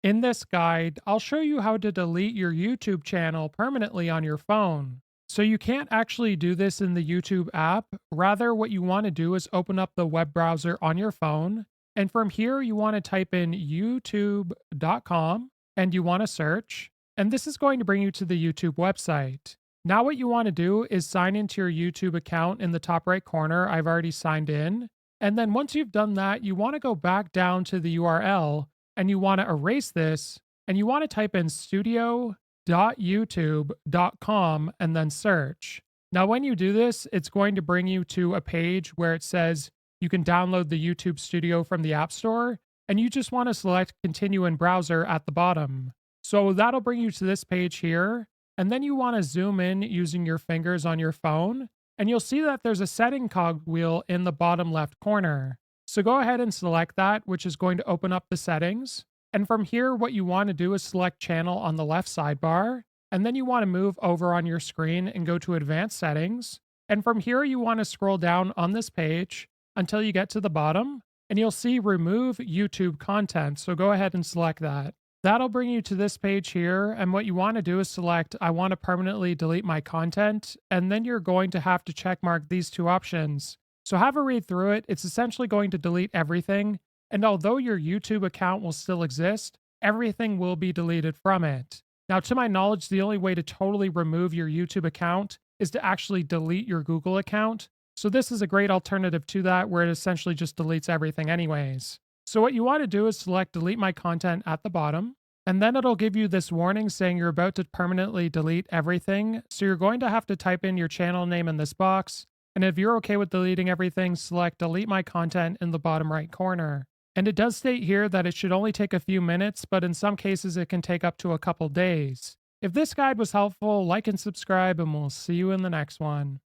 In this guide, I'll show you how to delete your YouTube channel permanently on your phone. So you can't actually do this in the YouTube app. Rather, what you want to do is open up the web browser on your phone. And from here, you want to type in youtube.com and you want to search. And this is going to bring you to the YouTube website. Now, what you want to do is sign into your YouTube account in the top right corner. I've already signed in. And then once you've done that, you want to go back down to the URL and you want to erase this and you want to type in studio.youtube.com and then search. Now, when you do this, it's going to bring you to a page where it says you can download the YouTube Studio from the App Store, and you just want to select continue in browser at the bottom. So that'll bring you to this page here, and then you want to zoom in using your fingers on your phone, and you'll see that there's a setting cogwheel in the bottom left corner. So go ahead and select that, which is going to open up the settings. And from here, what you want to do is select channel on the left sidebar. And then you want to move over on your screen and go to advanced settings. And from here, you want to scroll down on this page until you get to the bottom. And you'll see remove YouTube content. So go ahead and select that. That'll bring you to this page here. And what you want to do is select, I want to permanently delete my content. And then you're going to have to check mark these two options. So have a read through it. It's essentially going to delete everything. And although your YouTube account will still exist, everything will be deleted from it. Now, to my knowledge, the only way to totally remove your YouTube account is to actually delete your Google account. So this is a great alternative to that where it essentially just deletes everything anyways. So what you want to do is select delete my content at the bottom. And then it'll give you this warning saying you're about to permanently delete everything. So you're going to have to type in your channel name in this box. And if you're okay with deleting everything, select delete my content in the bottom right corner. And it does state here that it should only take a few minutes, but in some cases it can take up to a couple days. If this guide was helpful, like and subscribe, and we'll see you in the next one.